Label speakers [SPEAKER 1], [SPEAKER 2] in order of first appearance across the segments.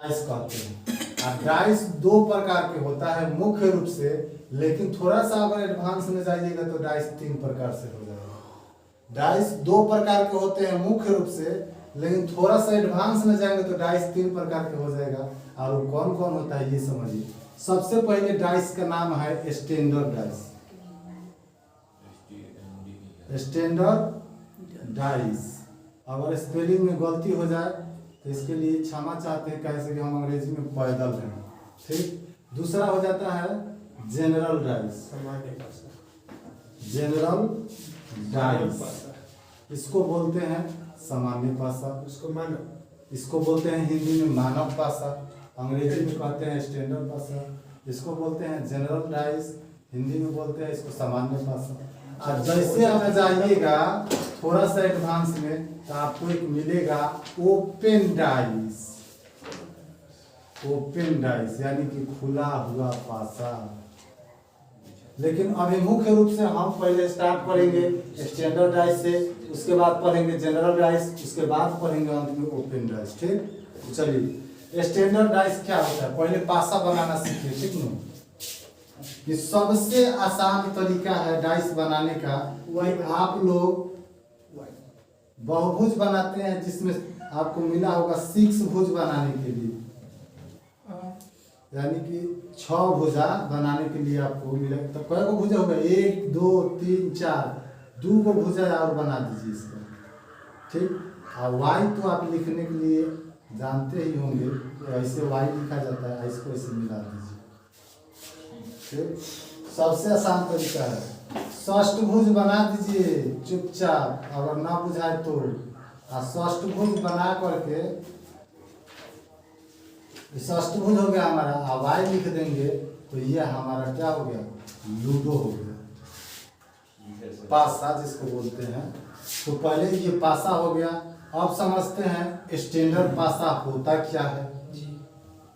[SPEAKER 1] Dice कहते हैं। और डाइस दो प्रकार के होता है मुख्य रूप से, लेकिन थोड़ा सा अगर एडवांस में जाइएगा तो डाइस तीन प्रकार से हो जाएगा। डाइस दो प्रकार के होते हैं मुख्य रूप से, लेकिन थोड़ा सा एडवांस में जाएंगे तो डाइस तीन प्रकार के हो जाएगा। और वो कौन कौन होता है ये समझिए। सबसे पहले डाइस का नाम है स्टैंडर्ड डाइस। स्टैंडर्ड डाइस, अगर स्पेलिंग में गलती हो जाए तो इसके लिए क्षमा चाहते हैं, कैसे कि हम अंग्रेजी में पैदल हैं, ठीक। दूसरा हो जाता है जनरल डाइस। जनरल डाइस इसको बोलते हैं सामान्य भाषा, इसको बोलते हैं हिंदी में मानव भाषा, अंग्रेजी में कहते हैं स्टैंडर्ड भाषा। इसको बोलते हैं जनरल डाइस, हिंदी में बोलते हैं इसको सामान्य भाषा। और जैसे आप जाइएगा थोड़ा सा एडवांस में तो आपको एक मिलेगा ओपन डाइस। ओपन डाइस यानी कि खुला हुआ पासा। लेकिन अभी मुख्य रूप से हम पहले स्टार्ट करेंगे स्टैंडर्ड डाइस से, उसके बाद पढ़ेंगे जनरल डाइस, उसके बाद पढ़ेंगे अंत में ओपन डाइस, ठीक। चलिए स्टैंडर्ड डाइस क्या होता है, पहले पासा बनाना सीखिए, ठीक ना। ये सबसे आसान तरीका है डाइस बनाने का। वही आप लोग बहुभुज बनाते हैं, जिसमें आपको मिला होगा 6 भुज बनाने के लिए, यानी कि 6 भुजा बनाने के लिए आपको मिला। तो कई को भुजा होगा, 1 2 3 4, 2 को भुजा और बना दीजिए इसका, ठीक। और वाई तो आप लिखने के लिए जानते ही होंगे, तो ऐसे वाई लिखा जाता है, इसको ऐसे मिला दीजिए, ठीक। सबसे आसान तरीका है। षष्ठभुज बना दीजिए चुपचाप, अगर ना बुझाए तो। षष्ठभुज बना करके, षष्ठभुज हो गया हमारा, वाई लिख देंगे तो ये हमारा क्या हो गया, लूडो हो गया, पासा जिसको बोलते हैं। तो पहले ये पासा हो गया। अब समझते हैं स्टैंडर्ड पासा होता क्या है।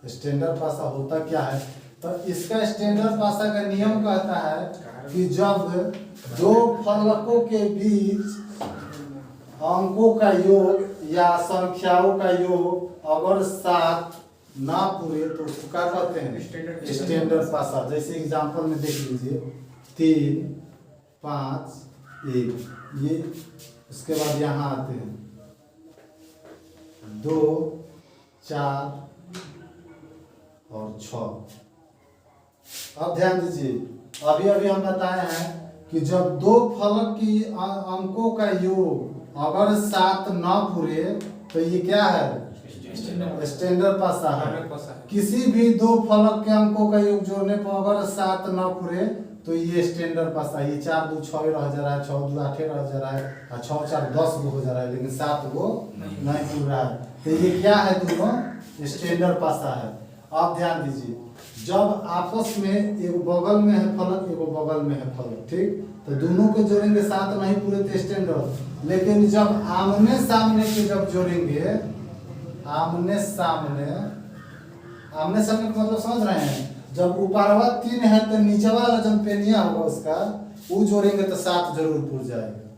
[SPEAKER 1] स्टैंडर्ड पासा होता क्या है, तो इसका स्टैंडर्ड पासा का नियम कहता है कि जब दो फलकों के बीच अंकों का योग या संख्याओं का योग अगर 7 ना पूरे तो उसको क्या कहते हैं, स्टैंडर्ड पासा। जैसे एग्जांपल में देख लीजिए 3 5 1, ये उसके बाद यहाँ आते हैं 2 4 और 6। अब ध्यान दीजिए, अभी अभी हम बताए हैं कि जब दो फलक की अंकों का योग अगर 7 ना पूरे तो ये क्या है, स्टैंडर्ड पासा है। किसी भी दो फलक के अंकों का योग जोड़ने पर अगर 7 ना पूरे तो ये स्टैंडर्ड पासा। ये 4 2 6 रह जा रहा है, 6 2 8 रह जा रहा है, और 6 4 10 गो हो जा रहा है, लेकिन 7 गो नहीं पूर रहा है। तो ये क्या है, दोनों स्टैंडर्ड पासा है। अब ध्यान दीजिए, जब आपस में एक बगल में है फलक, एक बगल में है फलक, ठीक, तो दोनों को जोड़ेंगे 7 नहीं पूरे तो स्टैंडर्ड। लेकिन जब आमने सामने के जब जोड़ेंगे, आमने सामने का मतलब समझ रहे हैं, जब ऊपरवा 3 है तो नीचे वाला जब पेनिया होगा उसका वो जोड़ेंगे तो 7 जरूर पूर जाएगा।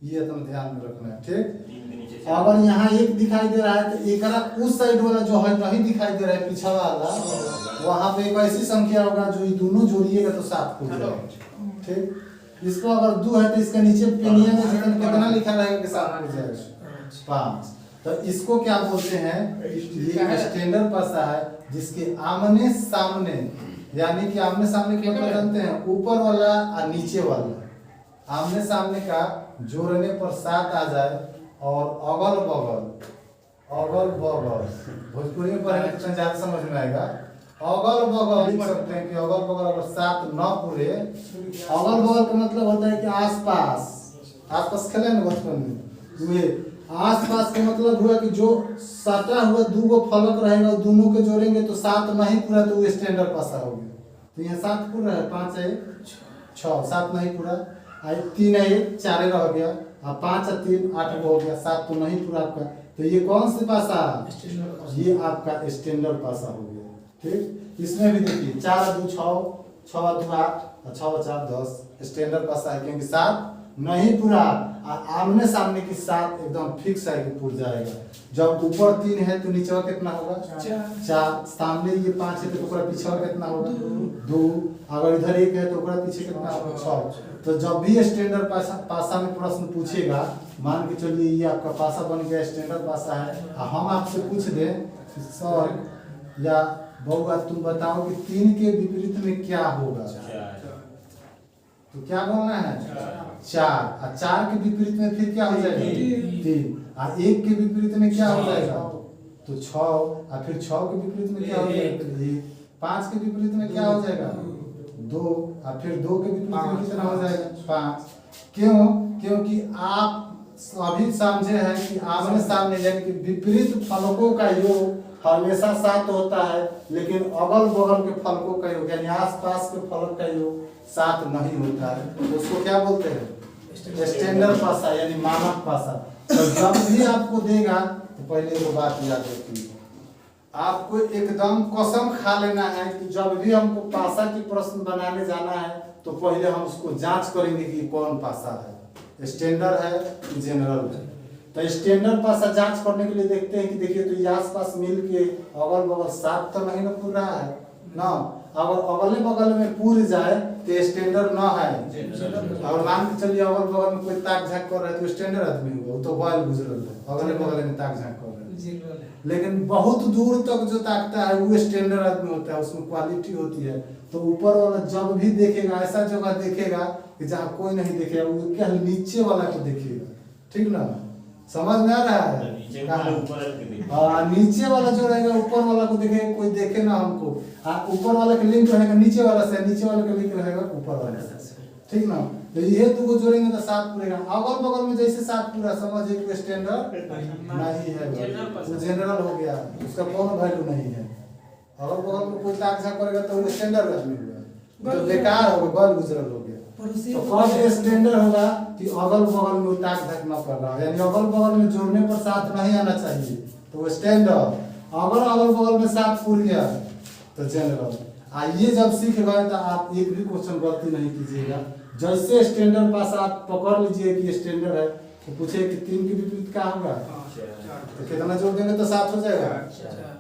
[SPEAKER 1] ये तुम ध्यान में रखना है, ठीक। अगर यहाँ 1 दिखाई दे रहा है तो एक उस साइड वाला जो है नहीं दिखाई दे रहा है पीछा वाला, वहां पे एक ऐसी संख्या होगा जो ये दोनों जोड़िएगा तो 7 पूर जाएगा, ठीक। इसको अगर 2 है तो इसके नीचे पेनिया में कितना लिखा रहेगा कि 7 पूर जाएगा, 5। तो इसको क्या बोलते हैं, ये स्टैंडर्ड पासा है जिसके आमने सामने, यानी कि आमने सामने के मतलब जानते हैं, ऊपर वाला और नीचे वाला आमने सामने का जोड़ने पर 7 आ जाए, और अगल बगल भोजपुरी में पढ़ने में ज्यादा समझ में आएगा। अगल बगल लिख सकते हैं कि अगल बगल अगर 7 न पूरे, अगल बगल का मतलब होता है कि आसपास खेले ना बचपन में, ये आसपास का मतलब हुआ कि जो सटा हुआ 2 गो फलक रहेगा दोनों के जोड़ेंगे तो 7 नहीं पूरा तो वो स्टैंडर्ड पासा हो गया। तो यहाँ 7 पूरा है, 5 है 6, 7 नहीं पूरा, 3 है 4 रह गया, 5 और 3 8 हो गया, 7 तो नहीं पूरा आपका। तो ये कौन सी पासा, ये आपका स्टैंडर्ड पासा हो गया, ठीक। इसमें भी देखिए 4 2 6, 6 2 8 और 6 4 10 स्टैंडर्ड पासा है, क्योंकि 7 नहीं पूरा। आमने सामने की 7 एकदम फिक्स है कि पूर जाएगा। जब ऊपर 3 है तो नीचे कितना होगा 4। सामने ये 5 है तो ऊपर पीछे कितना होगा 2। अगर इधर 1 है तो ऊपर पीछे कितना होगा 6। तो जब भी स्टैंडर्ड पासा में प्रश्न पूछेगा, मान के चलिए ये आपका पासा बन गया, स्टैंडर्ड पासा है, हम आपसे पूछ दें सर या बउआ तुम बताओ कि 3 के विपरीत में क्या होगा, तो क्या बोलना है 4। और 4 के विपरीत में फिर क्या हो जाएगा 3। और 1 के विपरीत में क्या हो जाएगा तो 6। और फिर 6 के विपरीत में क्या हो जाएगा 1। 5 के विपरीत में क्या हो जाएगा 2। और फिर 2 के विपरीत में कितना हो जाएगा 5। क्यों? क्योंकि आप अभी समझे हैं कि आमने सामने यानी कि विपरीत फलकों का योग हमेशा 7 होता है, लेकिन अगल बगल के फलकों का योग यानी आसपास के फलक का योग 7 नहीं होता है। तो उसको क्या बोलते हैं स्टैंडर्ड पासा यानी मानक पासा। तो जब भी आपको देगा तो पहले वो बात याद रखिए, आपको एकदम कसम खा लेना है कि जब भी हमको पासा की प्रश्न बनाने जाना है तो पहले हम उसको जांच करेंगे कि कौन पासा है, स्टैंडर्ड है कि जनरल है। तो स्टैंडर्ड पासा जांच करने के लिए देखते हैं कि देखिए तो ये आसपास मिल के अगल बगल 7 तो नहीं ना पूर रहा है ना। अगर अगले बगल में पूर जाए तो स्टैंडर्ड ना है। और मान के चलिए अगल बगल में कोई ताक झाक कर रहा है तो स्टैंडर्ड आदमी होगा, वो तो बॉयल गुजरल है, अगले बगल में ताक झाक कर रहा है। लेकिन बहुत दूर तक जो ताकता है वो स्टैंडर्ड आदमी होता है, उसमें क्वालिटी होती है। तो ऊपर वाला जब भी देखेगा ऐसा जगह देखेगा कि जहाँ कोई नहीं देखेगा, वो क्या नीचे वाला को देखेगा, ठीक ना, समझ में आ रहा है। नीचे वाला जो रहेगा ऊपर वाला को देखेगा, कोई देखे ना हमको। ऊपर वाला का लिंक रहेगा नीचे वाला से, नीचे वाले का लिंक रहेगा ऊपर वाले से, ठीक ना। तो ये को जोड़ेंगे तो 7 पूरेगा। अगल बगल में जैसे 7 पूरा समझिए कोई स्टैंडर्ड नहीं है, वो जनरल हो गया, उसका कोनो वैल्यू नहीं है। अगल बगल में कोई ताक झाक करेगा तो वो स्टैंडर्ड आदमी होगा, तो बेकार हो गया, बॉयल गुजरल हो गया। तो फर्स्ट स्टैंडर्ड होगा कि अगल बगल में ताक झाक न कर रहा है, यानी अगल बगल में जोड़ने पर 7 नहीं आना चाहिए, तो वो स्टैंडर्ड। अगर अगल बगल में 7 पूर गया तो जनरल। ये जब सीख गए तो आप एक भी क्वेश्चन गलती नहीं कीजिएगा। जैसे स्टैंडर्ड पास आप पकड़ लीजिए कि स्टैंडर्ड है तो पूछे कि 3 के विपरीत क्या होगा, तो कितना जोड़ देंगे तो 7 हो जाएगा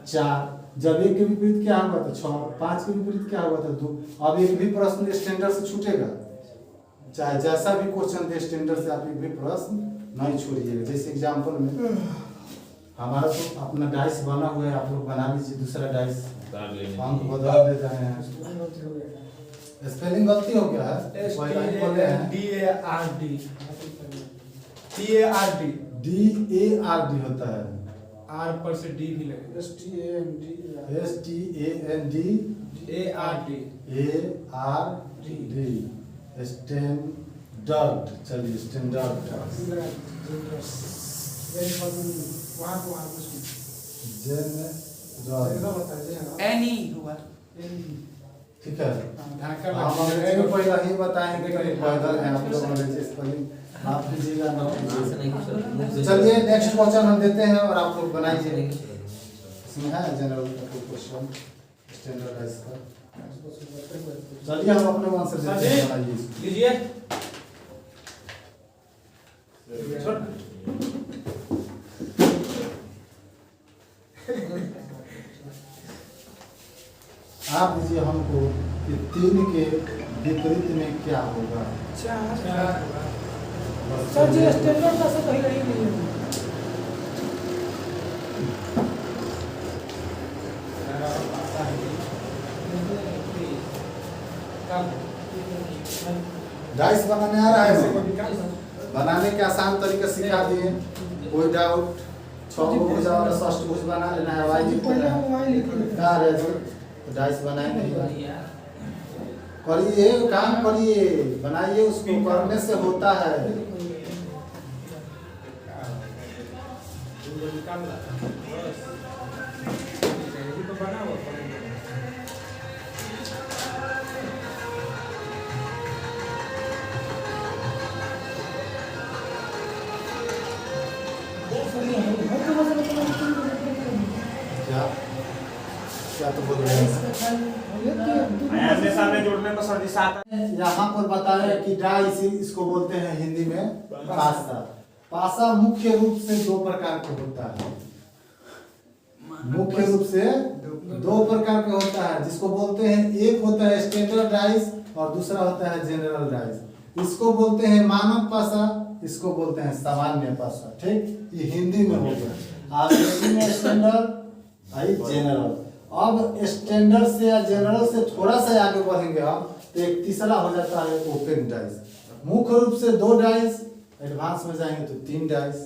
[SPEAKER 1] 4। जब 1 के विपरीत क्या होगा तो 6। 5 के विपरीत क्या होगा तो 2। अब एक भी प्रश्न स्टैंडर्ड से छूटेगा, चाहे जैसा भी क्वेश्चन दे स्टैंडर्ड से आप एक भी प्रश्न नहीं छोड़िएगा। जैसे एग्जांपल में हमारा तो अपना डाइस बना हुआ है, आप लोग बना लीजिए दूसरा डाइस, अंक बदल देते हैं। स्पेलिंग गलती हो गया है, DARD होता है,
[SPEAKER 2] आर पर से डी भी लगेगा,
[SPEAKER 1] STANDARD स्टैंडर्ड। चलिए स्टैंडर्ड
[SPEAKER 2] एनी हुआ,
[SPEAKER 1] ठीक है। हम अंग्रेजी में पहले ही बताएंगे कि पैदल है, आप लोग अंग्रेजी स्पेलिंग आप कीजिएगा ना कीजिए। चलिए नेक्स्ट क्वेश्चन हम देते हैं और आप लोग बनाइए। इसमें है जनरल का क्वेश्चन स्टैंडर्डाइज का। चलिए हम अपने आंसर देते हैं, बनाइए
[SPEAKER 2] लीजिए।
[SPEAKER 1] आप दीजिए हमको कि 3 के विपरीत में क्या होगा।
[SPEAKER 3] सर जी स्टैंडर्ड का से कहीं नहीं है।
[SPEAKER 1] डाइस बनाने आ रहा है, बनाने के आसान तरीका सिखा दिए। कोई डाउट 6 भुज और 6 भुज बना लेना है, वाई क्या है जो तो डाइस बनाएंगे, करिए काम करिए, बनाइए, उसको करने से होता है। क्या क्या तो बोल रहे हैं
[SPEAKER 4] आमने सामने जोड़ने पर सर जी 7
[SPEAKER 1] यहाँ पर बताया कि डाइस इसको बोलते हैं हिंदी में पासा। पासा मुख्य रूप से दो प्रकार के होता है, मुख्य रूप से दो प्रकार के होता है, जिसको बोलते हैं एक होता है स्टैंडर्ड डाइस और दूसरा होता है जनरल डाइस। इसको बोलते हैं मानक पासा, इसको बोलते हैं सामान्य पासा। ठीक, ये हिंदी में हो गया। अंग्रेजी में स्टैंडर्ड आई जनरल। अब स्टैंडर्ड से या जनरल से थोड़ा सा आगे बढ़ेंगे हम तो एक तीसरा हो जाता है ओपन डाइस। मुख्य रूप से दो डाइस, एडवांस में जाएंगे तो 3 डाइस।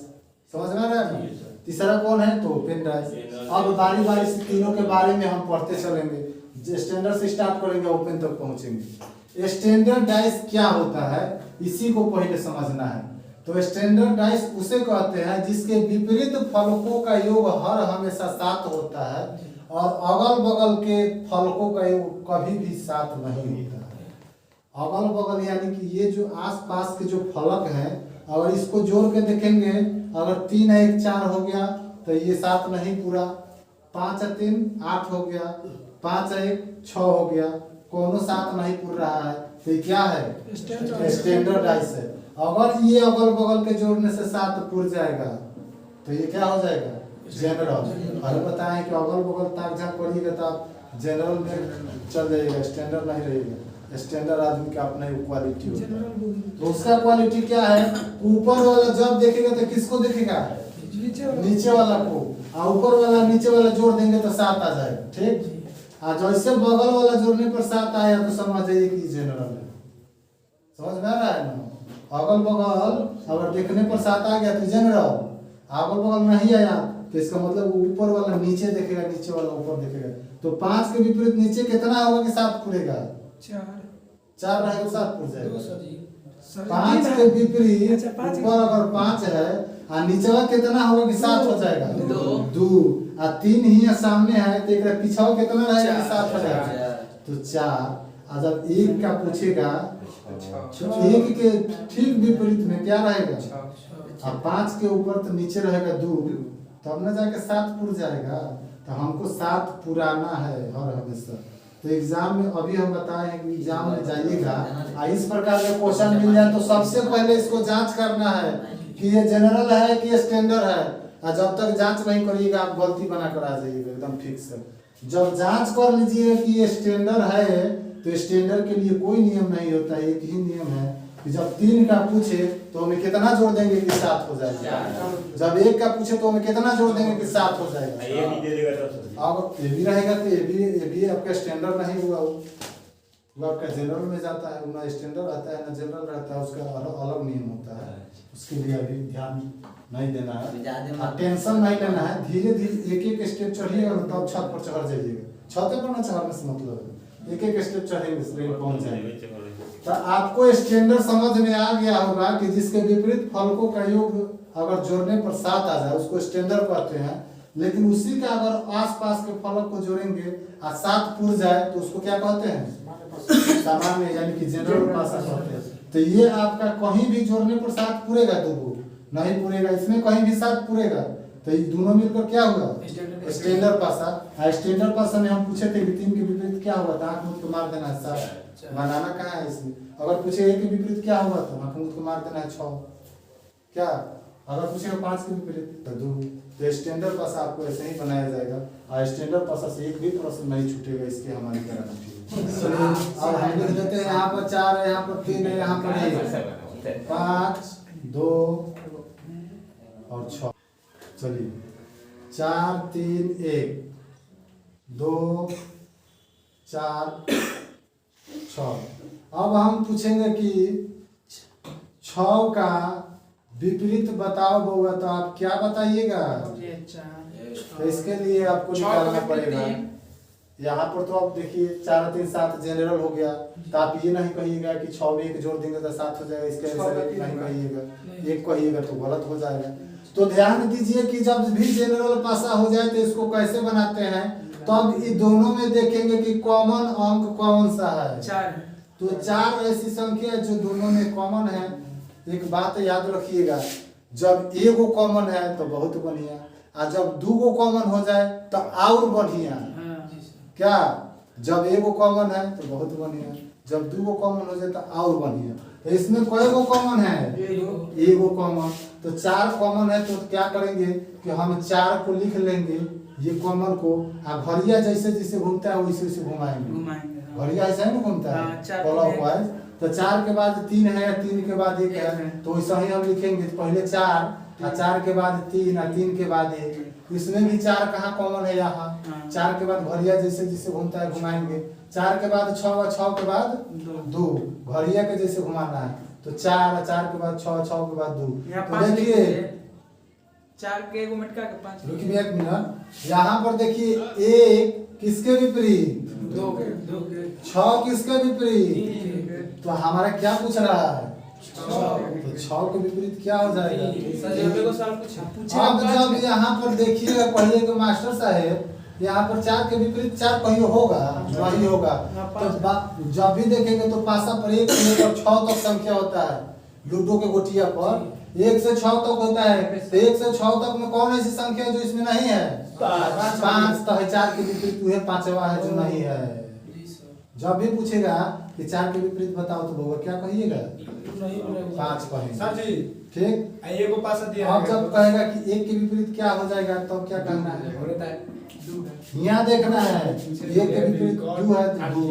[SPEAKER 1] समझ में आ रहा है? तीसरा कौन है तो ओपन डाइस। अब बारी बारी से तीनों के बारे में हम पढ़ते चलेंगे, स्टैंडर्ड से स्टार्ट करेंगे ओपन तक पहुंचेंगे। स्टैंडर्ड डाइस क्या होता है इसी को पहले समझना है। तो स्टैंडर्ड डाइस उसे कहते हैं जिसके विपरीत फलकों का योग हर हमेशा 7 होता है और अगल बगल के फलकों का योग कभी भी 7 नहीं होता है। अगल बगल यानी कि ये जो आसपास के जो फलक हैं, अगर इसको जोड़ के देखेंगे, अगर 3 है 1 4 हो गया तो ये 7 नहीं पूरा, 5 है 3 8 हो गया, 5 है 1 6 हो गया, कोनो 7 नहीं पूर रहा है, तो ये क्या है स्टैंडर्ड डाइस है। अगर ये अगल बगल के जोड़ने से 7 पूर जाएगा तो ये क्या हो जाएगा जनरल। अरे बताएं कि अगल बगल ताक झाक पड़िएगा तो आप जनरल में चल जाइएगा, स्टैंडर्ड नहीं रहेगा। स्टैंडर्ड आदमी का अपना क्वालिटी होता है। तो उसका क्वालिटी क्या है, ऊपर वाला जब देखेगा तो किसको देखेगा नीचे वाला को, और ऊपर वाला नीचे वाला जोड़ देंगे तो 7 आ जाएगा। ठीक, और जैसे बगल वाला जोड़ने पर 7 आया तो समझ जाइए कि जनरल है। समझ में आ रहा है ना? अगल बगल अगर देखने पर 7 आ गया तो जनरल, अगल बगल नहीं आया तो इसका मतलब ऊपर वाला नीचे देखेगा, नीचे वाला ऊपर देखेगा। तो 5 के विपरीत नीचे कितना होगा कि 7 पूरेगा? 4 रहेगा 7 पूर जाएगा। 5 के विपरीत ऊपर अगर 5 है और नीचे कितना होगा कि 7 हो जाएगा? 2 और 3 ही सामने है तो एक पीछा कितना रहेगा कि 7 हो जाएगा? तो 4। और जब 1 का पूछेगा तो 1 के ठीक विपरीत में क्या रहेगा? और 5 के ऊपर तो नीचे रहेगा 2, तब ना जाके 7 पूर जाएगा। तो हमको 7 पुराना है हर हमेशा। तो एग्जाम में अभी हम बताए हैं कि एग्जाम में जाइएगा इस प्रकार के क्वेश्चन मिल जाए तो सबसे पहले इसको जांच करना है कि ये जनरल है कि स्टैंडर्ड है। और जब तक जांच नहीं करिएगा आप गलती बना कर आ जाइएगा एकदम फिक्स है। जब जांच कर लीजिए कि ये स्टैंडर्ड है तो स्टैंडर्ड के लिए कोई नियम नहीं होता, एक ही नियम है कि जब 3 का पूछे तो हमें कितना जोड़ देंगे कि 7 हो जाएगा। जब 1 का पूछे तो हमें कितना जोड़ देंगे कि 7 हो जाएगा। अब ये भी रहेगा तो ये भी आपका स्टैंडर्ड नहीं हुआ, वो आपका जनरल में जाता है। ना स्टैंडर्ड रहता है ना जनरल रहता है, उसका अलग नियम होता है। उसके लिए अभी ध्यान नहीं देना है, टेंशन नहीं लेना है। धीरे धीरे एक एक स्टेप चढ़िएगा ना तब छत पर चढ़ जाइएगा। छत पर ना चढ़ने से मतलब है एक एक स्टेप चढ़ेंगे पहुंच जाएंगे। तो आपको स्टैंडर्ड समझ में आ गया होगा कि जिसके विपरीत फलकों का योग अगर जोड़ने पर 7 आ जाए उसको स्टैंडर्ड कहते हैं। लेकिन उसी का अगर आसपास के फलक को जोड़ेंगे और 7 पूर जाए तो उसको क्या कहते हैं सामान्य, यानी कि जनरल पासा कहते हैं। तो ये आपका कहीं भी जोड़ने पर 7 पूरेगा, 2 नहीं पूरेगा, इसमें कहीं भी 7 पूरेगा। तो ये दोनों मिलकर क्या हुआ स्टैंडर्ड पासा। स्टैंडर्ड पासा में हम पूछे थे कि 3 के विपरीत क्या हुआ था, आंख मूंद के मार देना है 7, बनाना कहाँ है इसमें। अगर पूछे 1 के विपरीत क्या हुआ था, आंख मूंद के मार देना है 6। क्या अगर पूछे 5 के विपरीत तो 2। तो स्टैंडर्ड पासा आपको ऐसे ही बनाया जाएगा और स्टैंडर्ड पासा से एक भी प्रश्न नहीं छूटेगा, इसकी हमारी गारंटी है। अब हम लिख देते हैं यहाँ पर 4 है, यहाँ पर 3 है, यहाँ पर 1 5 2 और 6। चलिए 4 3 1 2 4 6। अब हम पूछेंगे कि 6 का विपरीत बताओ बउआ, तो आप क्या बताइएगा? तो इसके लिए आपको निकालना पड़ेगा। यहाँ पर तो आप देखिए 4 3 7 जनरल हो गया। तो आप ये नहीं कहिएगा कि 6 में 1 जोड़ देंगे तो 7 हो जाएगा, इसके आंसर नहीं कहिएगा, 1 कहिएगा तो गलत हो जाएगा। तो ध्यान दीजिए कि जब भी जनरल पासा हो जाए तो इसको कैसे बनाते हैं। तब ये दोनों में देखेंगे कि कॉमन अंक कौन सा है।
[SPEAKER 3] 4
[SPEAKER 1] तो 4 ऐसी संख्या है जो दोनों में कॉमन है। एक बात याद रखिएगा, जब 1 कॉमन है तो बहुत बढ़िया, और जब 2 कॉमन हो जाए तो और बढ़िया। क्या जब एगो कॉमन है तो बहुत बढ़िया, जब दो कॉमन हो जाए तो और बढ़िया। तो इसमें कई गो कॉमन है, एगो कॉमन। तो 4 कॉमन है तो क्या करेंगे कि हम 4 को लिख लेंगे ये कॉमन को, घड़िया जैसे जैसे घूमता है वैसे वैसे घुमाएंगे। घड़िया ऐसा ही ना घूमता है क्लॉकवाइज। तो 4 के बाद 3 है, 3 के बाद 1 है, तो वैसा ही हम लिखेंगे पहले 4 और 4 के बाद 3 और 3 के बाद 1। इसमें भी 4 कहाँ कॉमन है यहाँ, 4 के बाद घड़िया जैसे जैसे घूमता है घुमाएंगे। 4 के बाद 6 और 6 के बाद 2, घड़िया के जैसे घुमाना है। तो 4 और 4 के बाद 6, 6 के बाद 2। तो देखिए
[SPEAKER 2] 4 के एगो मटका के 5।
[SPEAKER 1] रुकिए एक मिनट, यहाँ पर देखिए 1 किसके विपरीत,
[SPEAKER 2] 2
[SPEAKER 1] 6 किसके विपरीत। तो हमारा क्या पूछ रहा है, तो 6 के विपरीत क्या हो जाएगा। अब जब यहाँ पर देखिएगा पहले के मास्टर साहेब, यहाँ पर 4 के विपरीत 4 कहीं होगा नहीं होगा। तो जब भी देखेंगे तो पासा पर 1 से लेकर 6 तक संख्या होता है। लूडो के गोटिया पर 1 से 6 तक होता है। तो 1 से 6 तक में कौन ऐसी संख्या है जो इसमें नहीं है, 5। तो 4 के विपरीत वह 5वां है जो नहीं है। जब भी पूछेगा कि 4 के विपरीत बताओ तो बउआ क्या कहिएगा, 5 कहेंगे।
[SPEAKER 2] सर जी
[SPEAKER 1] ठीक,
[SPEAKER 2] एगो पासा दिया।
[SPEAKER 1] अब जब कहेगा कि 1 के विपरीत क्या हो जाएगा तो क्या करना है, यहाँ देखना है। 1 के विपरीत 2 है तो 2,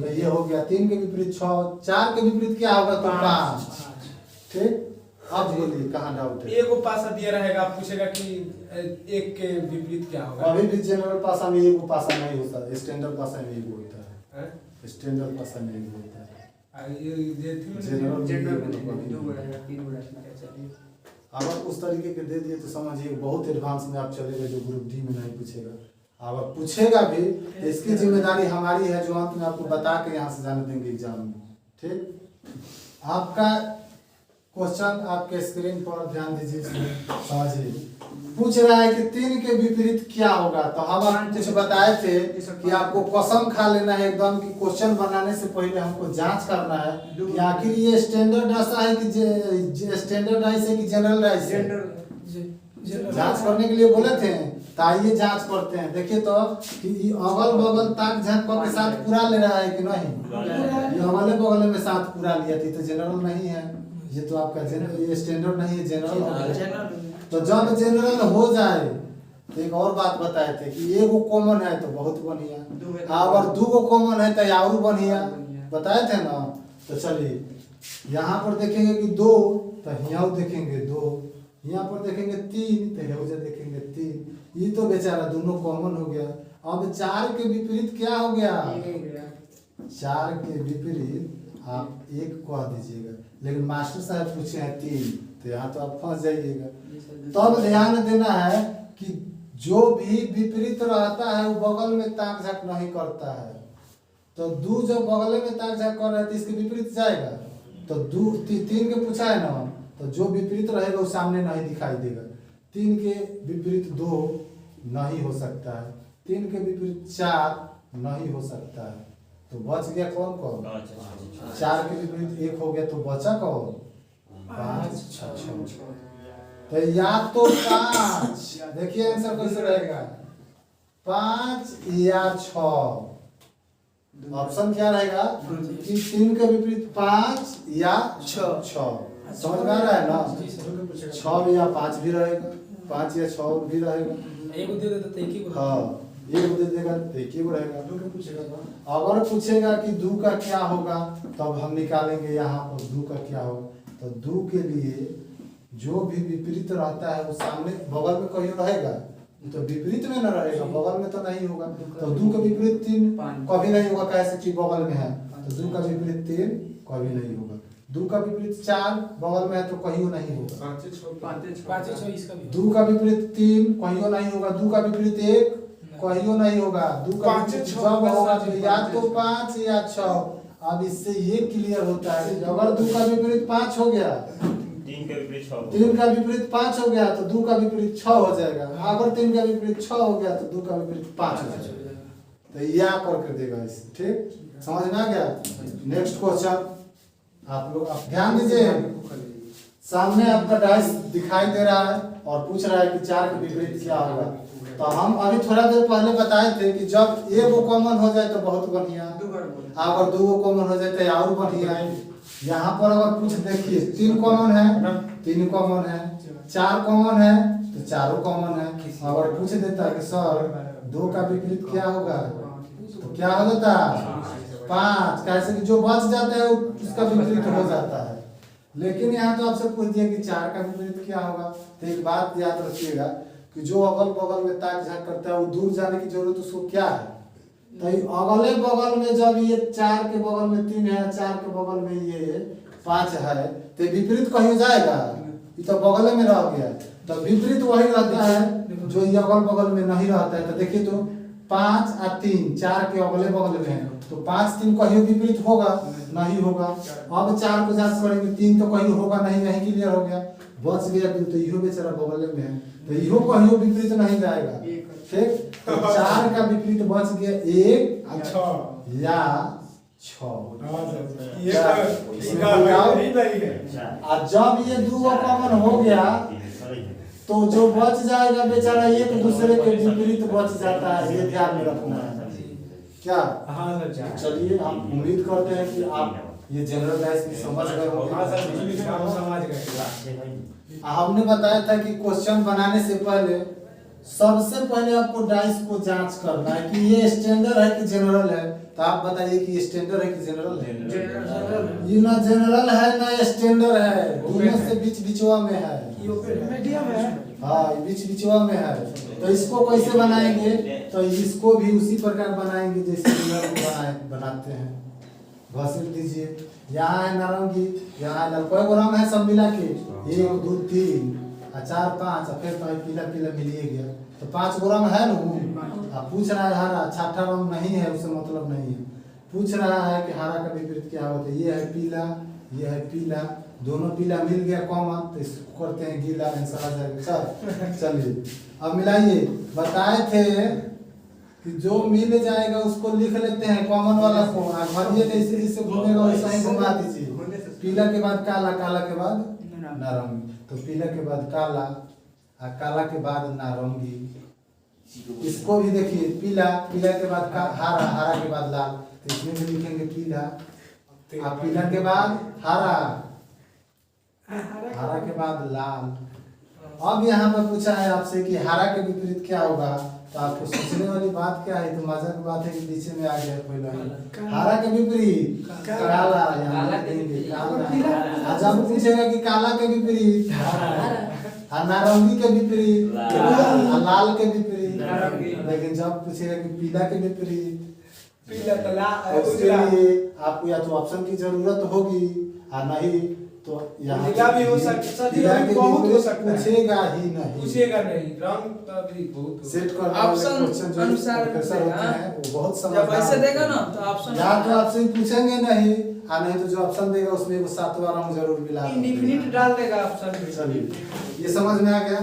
[SPEAKER 1] तो ये हो गया। 3 के विपरीत 6, 4 के विपरीत क्या होगा तो 5। ठीक, अब बोलिए कहाँ डाउट है।
[SPEAKER 2] एगो पासा दिया रहेगा, पूछेगा कि 1 के विपरीत क्या होगा।
[SPEAKER 1] अभी भी जनरल पासा में एगो पासा नहीं होता, स्टैंडर्ड पासा में एगो होता है। स्टैंडर्ड पासा में एगो होता है, अगर उस तरीके के दे दिए तो समझिए बहुत एडवांस में आप चले गए, जो ग्रुप डी में नहीं पूछेगा। अगर पूछेगा भी तो इसकी जिम्मेदारी हमारी है जो अंत में आपको बता के यहाँ से जाने देंगे एग्जाम में। ठीक, आपका क्वेश्चन आपके स्क्रीन पर ध्यान दीजिए, इसमें समझिए। पूछ रहा है कि 3 के विपरीत क्या होगा। तो हम कुछ बताए थे कि आपको कसम खा लेना है एकदम कि क्वेश्चन बनाने से पहले हमको जांच करना है कि आखिर ये स्टैंडर्ड ऐसा है कि स्टैंडर्ड राइस है कि जनरल राइस है। जांच करने के लिए बोले थे, तो आइए जांच करते हैं। देखिए तो कि अगल बगल ताक झांक के साथ पूरा ले रहा है कि नहीं। ये अगले बगल में साथ पूरा लिया थी तो जनरल नहीं है, ये तो आपका जनरल, ये स्टैंडर्ड नहीं है, जनरल है। तो जब जनरल हो जाए तो एक और बात बताए थे कि एगो कॉमन है तो बहुत बढ़िया, अगर 2 कॉमन है तो और बढ़िया बताए थे ना। तो चलिए यहाँ पर देखेंगे कि 2, तो यहाँ देखेंगे 2, यहाँ पर देखेंगे 3, तो यहाँ देखेंगे 3। ये तो बेचारा दोनों कॉमन हो गया। अब 4 के विपरीत क्या हो गया, 4 के विपरीत आप 1 कह दीजिएगा, लेकिन मास्टर साहब पूछे हैं 3, तो यहाँ तो आप फंस जाइएगा। तब ध्यान देना है कि जो भी विपरीत रहता है वो बगल में ताक झाक नहीं करता है। तो 2 जब बगल में ताक झाक कर रहा है तो इसके विपरीत जाएगा। तो 3 के पूछा है ना, तो जो विपरीत रहेगा वो सामने नहीं दिखाई देगा। 3 के विपरीत 2 नहीं हो सकता है, 3 के विपरीत 4 नहीं हो सकता है। तो बच गया कौन कौन, 4 के विपरीत 1 हो गया तो बचा कौन, 5, 6। तो या तो 5, देखिए आंसर कैसे रहेगा, 5 या 6। ऑप्शन क्या रहेगा कि 3 के विपरीत 5 या 6। समझ में आ रहा है ना, 6 या 5 भी रहेगा, 5 या 6 भी रहेगा।
[SPEAKER 3] एगो दे देता तो एक ही को।
[SPEAKER 1] हाँ, एक दे देगा तो एक ही को रहेगा। 2 के पूछेगा, अगर पूछेगा कि 2 का क्या होगा तब हम निकालेंगे यहाँ पर 2 का क्या होगा। तो 2 के लिए जो भी विपरीत रहता है वो सामने बगल में कहीं रहेगा, तो विपरीत में न रहेगा, बगल में तो नहीं होगा। तो 2 का विपरीत 3 कभी नहीं होगा, कैसे कि बगल में है। तो 2 का विपरीत 3 कभी नहीं होगा। 2 का विपरीत 4 बगल में है तो कहीं नहीं होगा।
[SPEAKER 3] 5 इसका भी।
[SPEAKER 1] 2 का विपरीत 3 कहीं नहीं होगा। 2 का विपरीत 1 कहीं नहीं होगा। 2 का विपरीत जब होगा तो या तो 5 या 6। अब इससे ये क्लियर होता है कि अगर 2 का विपरीत 5 हो गया,
[SPEAKER 4] 3 का विपरीत 6,
[SPEAKER 1] 3 का विपरीत 5 हो गया तो 2 का विपरीत 6 हो जाएगा। अगर 3 का विपरीत 6 हो गया तो 2 का विपरीत 5 हो जाएगा। तो या करके देगा इसे। ठीक, समझ में आ गया। नेक्स्ट क्वेश्चन आप लोग आप ध्यान दीजिए, सामने आपका डाइस दिखाई दे रहा है और पूछ रहा है कि 4 के विपरीत क्या होगा। तो हम अभी थोड़ा देर पहले बताए थे कि जब एगो कॉमन हो जाए तो बहुत बढ़िया, अगर दो कॉमन हो जाए तो और बढ़िया। यहाँ पर अगर कुछ देखिए 3 कॉमन है, 3 कॉमन है, 4 कॉमन है तो चारों कॉमन है। अगर पूछ देता है कि सर 2 का विपरीत क्या होगा तो क्या हो जाता है 5, कैसे कि जो बच जाता है उसका विपरीत हो जाता है। लेकिन यहाँ तो आपसे पूछ दिया कि 4 का विपरीत क्या होगा। तो एक बात याद रखिएगा कि जो अगल बगल में ताक झाक करता है वो दूर जाने की जरूरत उसको क्या है। तो अगले बगल में जब ये 4 के बगल में 3 है, 4 के बगल में ये 5 है तो विपरीत कहीं जाएगा, ये तो बगल में रह गया। तो विपरीत वही रहता है जो ये अगल बगल में नहीं रहता है। तो देखिए तो 5 और 3 4 के अगले बगल में है तो 5 3 कहीं विपरीत होगा नहीं होगा। अब 4 को जांच करेंगे 3 तो कहीं होगा नहीं, यही क्लियर हो गया, बच गया 2 तो इहो बेचारा बगल में है तो इहो कहीं विपरीत नहीं जाएगा। ठीक, तो 4 का विपरीत बच गया 1 या 6। और जब ये 2 कॉमन हो गया तो जो बच जाएगा बेचारा एक दूसरे के विपरीत बच जाता है, ये ध्यान में रखना है। क्या?
[SPEAKER 3] हाँ सर।
[SPEAKER 1] चलिए हम उम्मीद करते हैं कि आप ये जनरल डाइस भी समझ गए होंगे।
[SPEAKER 3] हाँ सर, समझ गए।
[SPEAKER 1] हमने बताया था कि क्वेश्चन बनाने से पहले सबसे पहले आपको डाइस को जांच करना है कि ये स्टैंडर्ड है कि जनरल है। तो आप बताइए कि ये स्टैंडर्ड है कि जनरल है? ये ना जनरल है ना स्टैंडर्ड है, दोनों से बीच बीचवा में है,
[SPEAKER 3] मीडियम है।
[SPEAKER 1] हाँ बीच बीचवा में है। तो इसको कैसे बनाएंगे? तो इसको भी उसी प्रकार बनाएंगे जैसे बनाते हैं। घसीट दीजिए, यहाँ है नारंगी, यहाँ है कोई रंग है सब मिला के 1 2 3 और 4 5 और फिर तो पीला पीला मिलिए गया तो 5 गो रंग है ना। आप पूछ रहा है हरा, छठा रंग नहीं है उससे मतलब नहीं है। पूछ रहा है कि हरा का विपरीत क्या होता है, ये है पीला, ये है पीला, दोनों पीला मिल गया कॉमन तो इसको करते हैं गीला, आंसर आ जाएगा। चलिए अब मिलाइए। बताए थे कि जो मिल जाएगा उसको लिख लेते हैं कॉमन वाला को, भरिए जैसे जैसे घूमेगा वैसा ही घुमा दीजिए। पीला के बाद काला, काला के बाद नारंगी, तो पीला के बाद काला और काला के बाद नारंगी। इसको भी देखिए पीला, पीला के बाद हरा, हरा के बाद लाल, तो इसमें भी लिखेंगे पीला और पीला के बाद हरा, हरा के बाद लाल। अब यहाँ पर पूछा है आपसे कि हरा के विपरीत क्या होगा, तो आपको सोचने वाली बात क्या है? तो मजा की बात है कि पीछे में आ गया पहले हरा के विपरीत काला, यहाँ देंगे काला। जब पूछेगा कि काला के विपरीत नारंगी के विपरीत, लाल के विपरीत, लेकिन जब पूछेगा कि पीला के विपरीत उसके लिए आपको या तो ऑप्शन की जरूरत होगी और नहीं तो यहाँ
[SPEAKER 2] भी हो सकता है, बहुत हो सकता है,
[SPEAKER 1] पूछेगा ही नहीं,
[SPEAKER 2] पूछेगा नहीं, रंग तो भी बहुत
[SPEAKER 1] सेट कर
[SPEAKER 5] ऑप्शन अनुसार
[SPEAKER 1] वो बहुत समझ
[SPEAKER 5] जब ऐसे देगा ना तो ऑप्शन
[SPEAKER 1] या तो आपसे पूछेंगे नहीं और नहीं तो जो ऑप्शन देगा उसमें वो 7वां रंग जरूर मिला
[SPEAKER 2] इंडेफिनिट डाल देगा ऑप्शन में।
[SPEAKER 1] चलिए ये समझ में आ गया,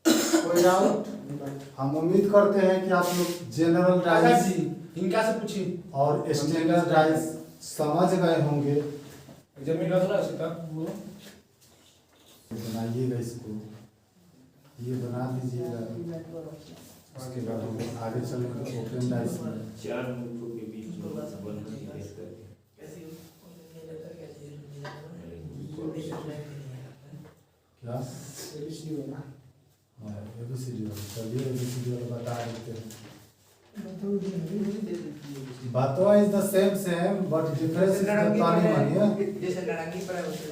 [SPEAKER 1] कोई डाउट? हम उम्मीद करते हैं कि आप लोग जनरल डाइस
[SPEAKER 2] इनका से पूछिए
[SPEAKER 1] और स्टैंडर्ड डाइस समझ गए होंगे।
[SPEAKER 2] जमीन रखला उसका
[SPEAKER 1] बनाइएगा इसको, ये बना दीजिएगा, उसके बाद हम आगे चलेंगे ओपन डाइस में।
[SPEAKER 4] 4 मुद्दों के बीच में संबंध निर्देश करके
[SPEAKER 1] क्या एबीसीडी वाला? हाँ एबीसीडी वाला, चलिए एबीसीडी वाला बता देते हैं। बातवा is the same but difference is the पानी मानिए।
[SPEAKER 5] जैसे नारंगी पर है वैसे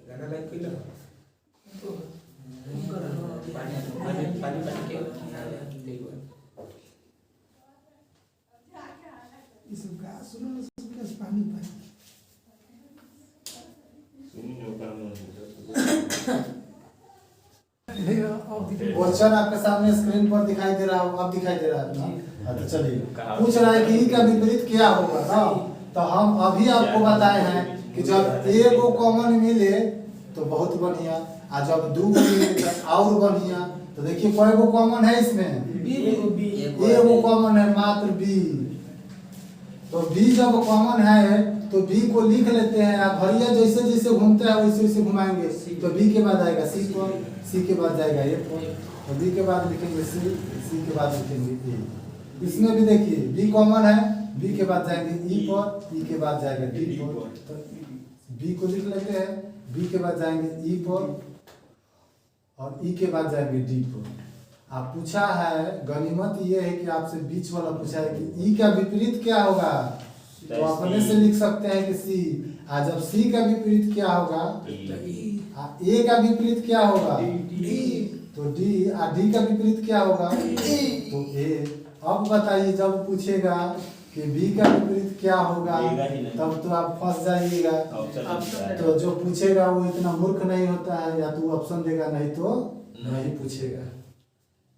[SPEAKER 2] गाना लाइक कइला
[SPEAKER 5] तो पानी पानी के देखो
[SPEAKER 3] इस का सुनो सबके पानी पानी
[SPEAKER 1] क्वेश्चन आपके सामने स्क्रीन पर दिखाई दे रहा हो, अब दिखाई दे रहा है ना? तो चलिए पूछ रहा है कि ई का विपरीत क्या होगा ना। तो हम अभी आपको बताए हैं कि जब एगो कॉमन मिले तो बहुत बढ़िया, और जब 2 मिले तो और बढ़िया। तो देखिए कोई गो कॉमन है इसमें, एगो कॉमन है मात्र बी। तो बी जब कॉमन है तो बी को लिख लेते हैं। आप भैया जैसे जैसे घूमता है वैसे वैसे घुमाएंगे, तो बी के बाद आएगा सी पर, सी के बाद जाएगा ए पर, और बी के बाद लिखेंगे सी, सी के बाद लिखेंगे ए। इसमें भी देखिए बी कॉमन है, बी के बाद जाएंगे ई पर, ई के बाद जाएगा डी पर, तो बी को लिख लेते हैं, बी के बाद जाएंगे ई पर और ई के बाद जाएंगे डी पर। आप पूछा है, गनीमत ये है कि आपसे बीच वाला पूछा है कि ई का विपरीत क्या होगा, तो अपने से लिख सकते हैं कि सी। आज जब सी का विपरीत क्या होगा, ए का विपरीत क्या होगा, तो डी, और डी का विपरीत क्या होगा, तो ए। अब बताइए जब पूछेगा कि बी का विपरीत क्या होगा, तब तो आप फंस जाइएगा। तो जो पूछेगा वो इतना मूर्ख नहीं होता है, या तो ऑप्शन देगा नहीं तो नहीं पूछेगा।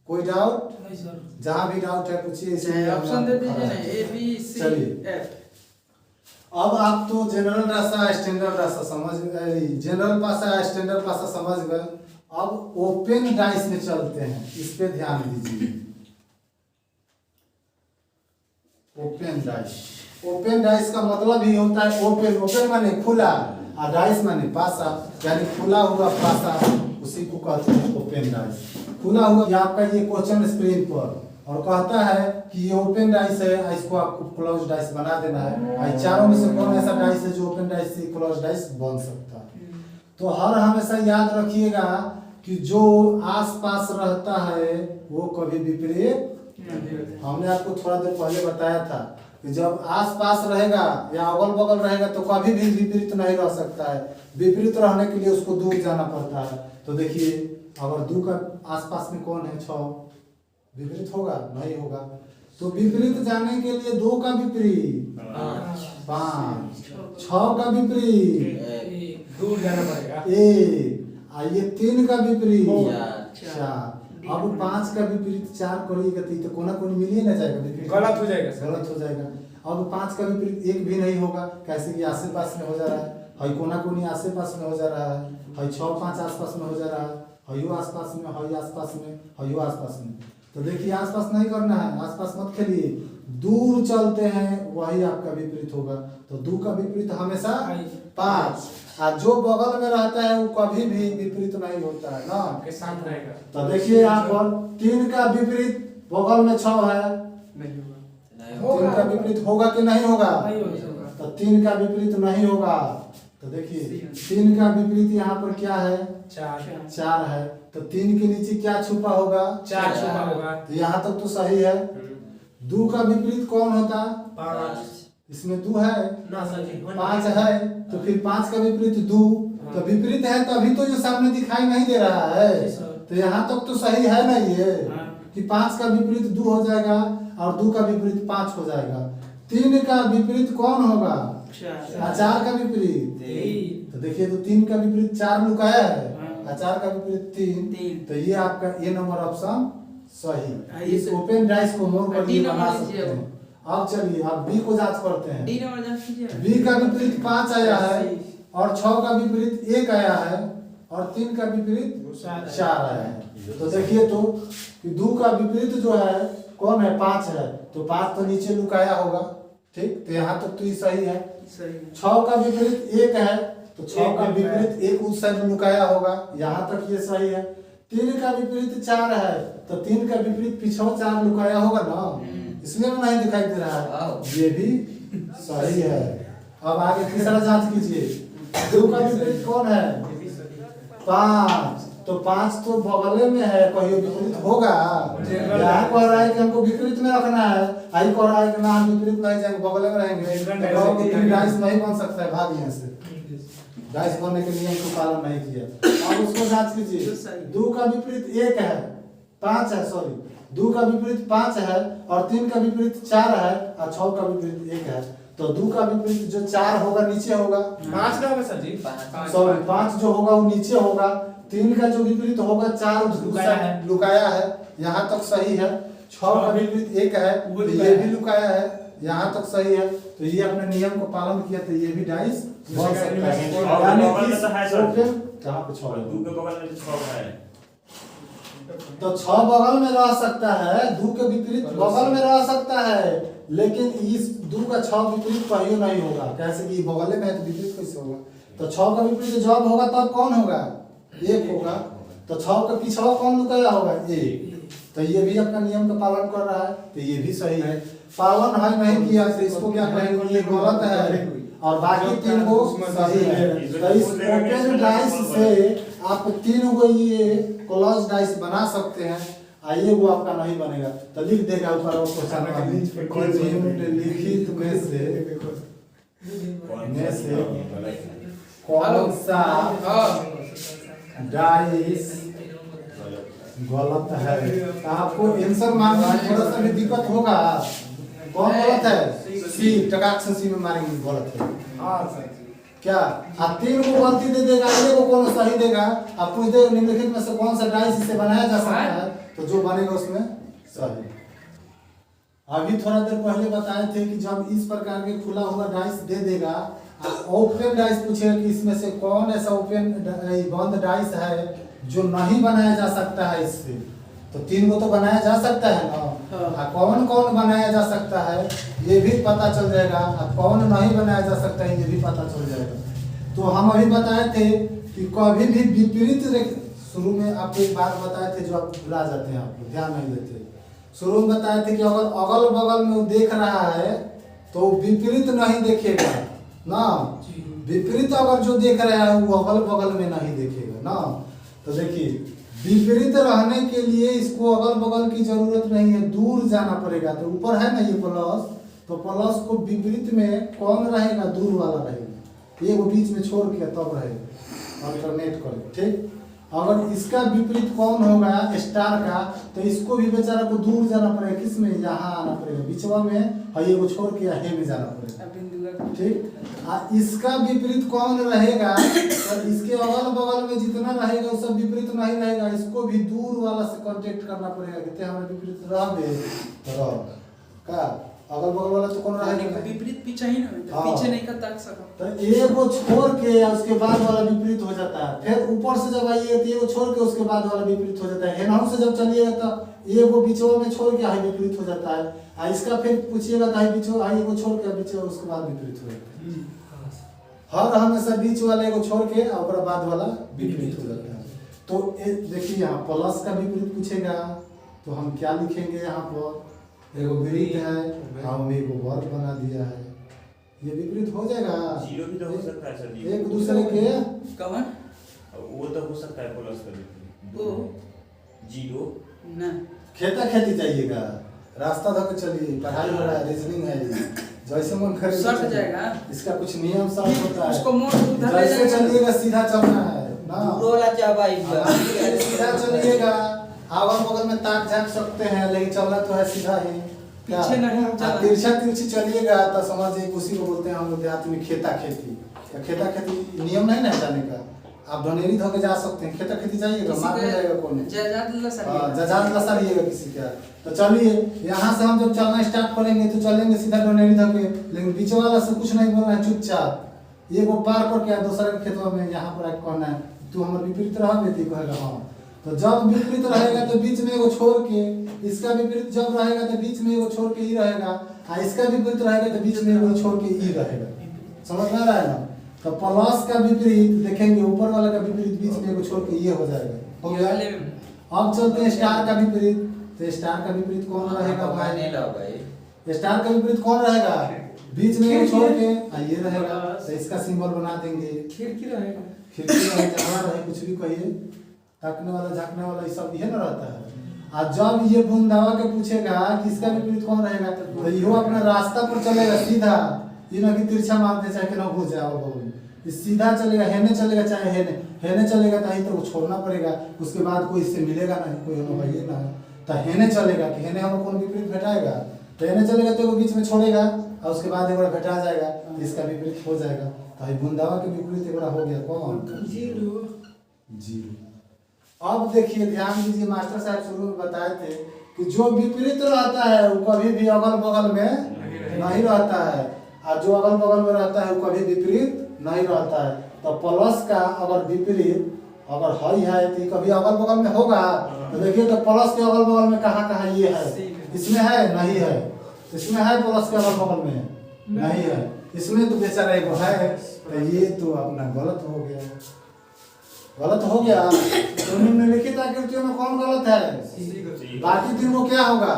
[SPEAKER 1] कोई डाउट?
[SPEAKER 5] नहीं सर,
[SPEAKER 1] जहाँ भी डाउट है पूछिए, इसलिए
[SPEAKER 5] ऑप्शन दे दीजिए ना, ए बी सी
[SPEAKER 1] चलिए।
[SPEAKER 5] एफ।
[SPEAKER 1] अब आप तो जनरल रास्ता स्टैंडर्ड रास्ता समझ गए, जनरल पासा स्टैंडर्ड पासा समझ गए। अब ओपन डाइस में चलते हैं, इस पे ध्यान दीजिए। ओपन डाइस, ओपन डाइस का मतलब ही होता है ओपन, ओपन माने खुला और डाइस माने पासा, यानी खुला हुआ पासा, उसी को कहते हैं ओपन डाइस। खुला हुआ ये आपका ये क्वेश्चन स्क्रीन पर, और कहता है कि ये ओपन डाइस है, इसको आपको क्लोज डाइस बना देना है। चारों में से कौन ऐसा डाइस है जो ओपन डाइस से क्लोज डाइस बन सकता है। तो हर हमेशा याद रखिएगा कि जो आसपास रहता है वो कभी विपरीत, हमने आपको थोड़ा देर पहले बताया था कि जब आसपास रहेगा या अगल बगल रहेगा तो कभी भी विपरीत नहीं रह सकता है। विपरीत रहने के लिए उसको दूर जाना पड़ता है। तो देखिए अगर 2 का आसपास में कौन है 6, विपरीत होगा नहीं होगा। तो विपरीत जाने के लिए 2 का विपरीत 5, 6 का विपरीत
[SPEAKER 2] दूर जाना पड़ेगा
[SPEAKER 1] 1, ये 3 का विपरीत
[SPEAKER 5] 4।
[SPEAKER 1] अब 5 का विपरीत 4 करिएगा तो कोना कोनी मिल ही ना जाएगा, विपरीत
[SPEAKER 2] गलत हो जाएगा सर।
[SPEAKER 1] गलत हो जाएगा। अब 5 का विपरीत 1 भी नहीं होगा, कैसे कि आस पास में हो जा रहा है, हई कोना कोनी आस पास में हो जा रहा है, हई 6 5 आस पास में हो जा रहा है, हयो आस पास में, हई आस पास में, हयो आस पास में। तो देखिए आस पास नहीं करना है, आस पास मत खेलिए, दूर चलते हैं वही आपका विपरीत होगा। तो 2 का विपरीत हमेशा 5, और जो बगल में रहता है वो कभी भी विपरीत नहीं होता है ना,
[SPEAKER 2] आपके साथ रहेगा।
[SPEAKER 1] तो देखिए यहाँ पर 3 का विपरीत बगल में 6 है,
[SPEAKER 2] नहीं होगा।
[SPEAKER 1] 3 का विपरीत होगा कि नहीं होगा,
[SPEAKER 5] नहीं होगा।
[SPEAKER 1] तो 3 का विपरीत नहीं होगा। तो देखिए 3 का विपरीत यहाँ पर क्या है, 4 है, तो 3 के नीचे क्या छुपा होगा,
[SPEAKER 2] 4 छुपा होगा।
[SPEAKER 1] तो यहाँ तक तो सही है। 2 का विपरीत कौन होता,
[SPEAKER 5] 5
[SPEAKER 1] इसमें 2 है,
[SPEAKER 5] ना सर,
[SPEAKER 1] 5 है, तो फिर 5 का विपरीत 2, तो विपरीत है तभी तो ये सामने दिखाई नहीं दे रहा है। तो यहाँ तक तो सही है ना ये, कि 5 का विपरीत 2 हो जाएगा और 2 का विपरीत 5 हो जाएगा। 3 का विपरीत कौन होगा, 4 का विपरीत, तो देखिए तो 3 का विपरीत 4 लुकाया है, 4 का विपरीत 3, तो ये आपका ए नंबर ऑप्शन सही। इस ओपन डाइस को मोड़ कर ये बना सकते हैं। अब चलिए अब बी को जांच करते हैं।
[SPEAKER 5] डी नंबर जांच कीजिए।
[SPEAKER 1] बी का विपरीत 5 आया है और 6 का विपरीत 1 आया है और 3 का विपरीत 4 आया है। तो देखिए तो 2 का विपरीत जो है कौन है, 5 है, तो 5 तो नीचे लुकाया होगा, ठीक, तो यहाँ तक तो ये सही है। 6 का विपरीत 1 है, तो 6 का विपरीत 1 उस साइड लुकाया होगा, यहाँ तक ये सही है। 3 का विपरीत 4 है, तो 3 का विपरीत पीछे 4 लुकाया होगा ना, इसलिए में नहीं दिखाई दे रहा है, ये भी सही है। अब आगे तीसरा जांच कीजिए। 2 का विपरीत कौन है, 5, तो 5 तो बगल में है, कहीं विपरीत होगा। यहाँ कह रहा है कि हमको विपरीत में रखना है, आई कह रहा है कि ना हम विपरीत नहीं जाएंगे, बगल में रहेंगे, तो डाइस नहीं बन सकता है, भाग यहाँ से। डाइस बनने के नियम को पालन नहीं किया। अब उसको जांच कीजिए। 2 का विपरीत 1 है, 5 है, सॉरी 2 का विपरीत 5 है और 3 का विपरीत 4 है और 6 का विपरीत 1 है, तो 2 का विपरीत जो 4 होगा नीचे होगा,
[SPEAKER 2] 5 ना होगा सर जी,
[SPEAKER 1] सॉरी 5 जो होगा वो नीचे होगा। 3 का जो विपरीत होगा 4 लुकाया है, यहाँ तक सही है। 6 का विपरीत 1 है, तो ये भी लुकाया है, यहाँ तक सही है। तो ये अपने नियम को पालन किया तो ये भी डाइस बन सकता है। यानी कि ओपन कहाँ पे 6 है,
[SPEAKER 4] 2 के बगल में 6 है,
[SPEAKER 1] तो 6 बगल में रह सकता है, 2 के विपरीत बगल में रह सकता है, लेकिन इस 2 का 6 विपरीत कहियो नहीं होगा। कैसे कि बगल में है तो विपरीत कैसे होगा? तो 6 का विपरीत जब होगा तब कौन होगा? 1 होगा। तो 6 का पिछवा कौन लुकाया होगा? 1। तो ये भी अपना नियम का पालन कर रहा है, तो ये भी सही है। पालन है नहीं किया तो इसको क्या कहेंगे? ये गलत है, और बाकी 3 को सही है। तो इस ओपन डाइस से आप 3 को ये क्लोज डाइस बना सकते हैं। आइए वो आपका नहीं बनेगा तो लिख देगा ऊपर वो क्वेश्चन लिखित में से कौन सा डाइस गलत है? तो आपको आंसर मारने में थोड़ा सा भी दिक्कत होगा। कौन गलत है? सी। टकाक से सी में मारेंगे गलत है।
[SPEAKER 3] हाँ सर
[SPEAKER 1] क्या आप 3 को गलती दे देगा, एक को कौन सही देगा? आप पूछ दे निम्नलिखित में से कौन सा डाइस इससे बनाया जा सकता है, तो जो बनेगा उसमें सही। अभी थोड़ा देर पहले बताए थे कि जब इस प्रकार के खुला हुआ डाइस दे देगा, ओपन डाइस पूछेगा कि इसमें से कौन ऐसा ओपन बंद डाइस है जो नहीं बनाया जा सकता है इससे। तो 3 को तो बनाया जा सकता है ना, कौन कौन बनाया जा सकता है ये भी पता चल जाएगा, कौन नहीं बनाया जा सकता है ये भी पता चल जाएगा। तो हम अभी बताए थे कि कभी भी विपरीत, शुरू में आपको एक बात बताए थे जो आप भुला जाते हैं, आप ध्यान नहीं देते। शुरू में बताए थे कि अगर अगल बगल में वो देख रहा है तो विपरीत नहीं देखेगा ना, विपरीत अगर जो देख रहा है वो अगल बगल में नहीं देखेगा ना। तो देखिए विपरीत रहने के लिए इसको अगल बगल की जरूरत नहीं है, दूर जाना पड़ेगा। तो ऊपर है ना ये प्लस, तो प्लस को विपरीत में कौन रहेगा? दूर वाला रहेगा, ये वो बीच में छोड़ के तब रहेगा, अल्टरनेट करें। ठीक, अगर इसका विपरीत कौन होगा? स्टार का, तो इसको भी बेचारा को दूर जाना पड़ेगा। किस में? यहाँ आना पड़ेगा, बीचवा में, और ये को छोड़ के हे में जाना पड़ेगा। ठीक, इसका विपरीत कौन रहेगा? तो इसके अगल बगल में जितना रहेगा वो सब विपरीत नहीं रहेगा, इसको भी दूर वाला से कांटेक्ट करना पड़ेगा। कहते हैं हमारे विपरीत रहबे तो का अगल बगल वाला तो कौन रहेगा?
[SPEAKER 5] विपरीत पीछे ही ना, पीछे नहीं कर ताक सको।
[SPEAKER 1] तो एक को छोड़ के उसके बाद वाला विपरीत हो जाता है। फिर ऊपर से जब आइए तो एक को छोड़ के उसके बाद वाला विपरीत हो जाता है। हेनाउ से जब चलिएगा तो एक को बीचवा में छोड़ के हाई विपरीत हो जाता है। इसका फिर पूछिएगा तो हाई बीचवा, हाई को छोड़ के बीचवा उसके बाद विपरीत हो जाता है। हर हमेशा बीच वाले को छोड़ के और बाद वाला विपरीत हो जाता है। तो देखिए यहाँ प्लस का विपरीत पूछेगा तो हम क्या लिखेंगे? यहाँ पर एगो विपरीत है, हम एगो वर्ग बना दिया है, ये विपरीत हो जाएगा।
[SPEAKER 4] जीरो भी तो हो सकता है सर,
[SPEAKER 1] एक दूसरे के
[SPEAKER 5] कवन
[SPEAKER 4] वो तो हो सकता है प्लस का विपरीत।
[SPEAKER 5] ओ
[SPEAKER 4] जीरो
[SPEAKER 5] ना,
[SPEAKER 1] खेता खेती जाइएगा, रास्ता धो के चलिए, पढ़ाई हो रहा है, रीजनिंग है, जैसे मन करे
[SPEAKER 5] सट जाएगा।
[SPEAKER 1] इसका कुछ नियम सब होता है।
[SPEAKER 5] उसको मोड़ उधर ले
[SPEAKER 1] जैसे
[SPEAKER 5] जाएगा।
[SPEAKER 1] चलिएगा सीधा चलना है ना,
[SPEAKER 6] वाला चाबाई
[SPEAKER 1] सीधा चलिएगा। अगल बगल में ताक झाँक सकते हैं, लेकिन चलना तो है सीधा ही। क्या?
[SPEAKER 5] पीछे नहीं चलना।
[SPEAKER 1] तिरछा तिरछी चलिएगा तो समझिए उसी को बोलते हैं हम लोग देहात में खेता खेती। तो खेता खेती नियम नहीं ना जाने का, आप ढनेरी धो के जा सकते हैं। खेता खेती जाइएगा, मार नहीं जाएगा कौन?
[SPEAKER 5] जजात
[SPEAKER 1] जजात लसारिएगा किसी का। तो चलिए यहाँ से हम जब चलना स्टार्ट करेंगे तो चलेंगे सीधा ढनेरी धो के, लेकिन बीच वाला से कुछ नहीं बोलना है, चुपचाप ये को पार करके दूसरे के खेतों में यहाँ पर कहना है तू हमारे विपरीत रह बेटी, कहेगा हाँ। तो जब विपरीत रहेगा तो बीच में एगो छोड़ के, इसका विपरीत जब रहेगा तो बीच में एगो छोड़ के ही रहेगा, और इसका विपरीत रहेगा तो बीच में एगो छोड़ के ही रहेगा। समझ में आ रहा है ना? तो प्लस का विपरीत देखेंगे, ऊपर वाला का विपरीत बीच में एगो छोड़ के ये हो जाएगा। हो गया? अब चलते हैं स्टार का विपरीत। तो स्टार का विपरीत कौन रहेगा भाई? स्टार का विपरीत कौन रहेगा? बीच में एगो छोड़ के ये रहेगा। तो इसका सिंबल बना देंगे,
[SPEAKER 3] खिड़की रहेगा,
[SPEAKER 1] खिड़की रहे, जहाँ रहे, कुछ भी कहिए, ताकने वाला झाँकने वाला ये सब ये ना रहता है। और जब ये बूंदावा के पूछेगा कि इसका विपरीत कौन रहेगा, तो यो अपना रास्ता पर चलेगा सीधा, ये ना कि तिरछा मारते चाहे कि ना घुस जाए बगल, सीधा चलेगा, हेने चलेगा चाहे हेने चलेगा तो ही तो छोड़ना पड़ेगा, उसके बाद कोई इससे मिलेगा नहीं, कोई अनुभव ना। तो हेने चलेगा कि हेने हमें कौन विपरीत भेटाएगा, तो हेने चलेगा तो बीच में छोड़ेगा और उसके बाद एक बार भेटा जाएगा, इसका विपरीत हो जाएगा। तो बूंदावा के विपरीत एक बार हो गया कौन? जीरो। अब देखिए ध्यान दीजिए, मास्टर साहब शुरू में बताए थे कि जो विपरीत रहता है वो कभी भी अगल बगल में नहीं रहता है, और जो अगल बगल में रहता है वो कभी विपरीत नहीं रहता है। तो प्लस का अगर विपरीत अगर है तो कभी अगल बगल में होगा, तो देखिए तो प्लस के अगल बगल में कहाँ कहाँ ये है, इसमें है नहीं है, इसमें है प्लस के अगल बगल में नहीं है, इसमें तो बेचारा एक है, तो ये तो अपना गलत हो गया, गलत हो गया। तो निम्नलिखित आकृतियों में कौन गलत है, बाकी तीनों क्या होगा,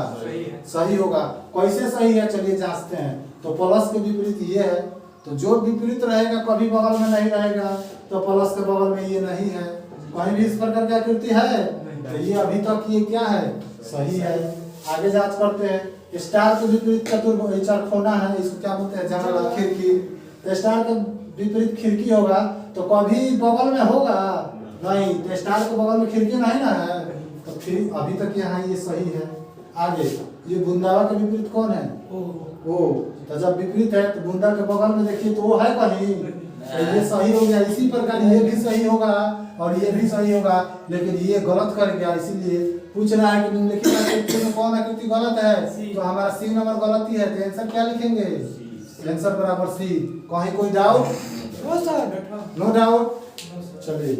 [SPEAKER 1] सही होगा। कैसे सही है चलिए जांचते हैं। तो प्लस के विपरीत ये है, तो जो विपरीत रहेगा कभी बगल में नहीं रहेगा, तो प्लस के बगल में ये नहीं है, कहीं भी इस प्रकार की आकृति है, तो ये अभी तक ये क्या है, सही है। आगे जांच करते हैं। स्टार के विपरीत चतुर्भुज चरखोना है, इसको क्या बोलते हैं, जंगला, खिड़की। तो स्टार के विपरीत खिड़की होगा, तो कभी बगल में होगा नहीं, तो स्टार के बगल में खिड़की नहीं ना है, तो फिर अभी तक यहाँ ये सही है। आगे ये बुंदावा के विपरीत कौन है, ओ, तो जब विपरीत है तो बूंदा के बगल में देखिए तो वो है कहीं, तो ये सही हो गया। इसी प्रकार ये भी सही होगा और ये भी सही होगा, लेकिन ये गलत कर गया, इसीलिए पूछ रहा है कि निम्नलिखित आकृति में कौन आकृति गलत है, तो हमारा सी नंबर गलती है, तो आंसर क्या लिखेंगे, आंसर बराबर सी। कहीं कोई doubt,
[SPEAKER 3] no sir,
[SPEAKER 1] no doubt, चलिए।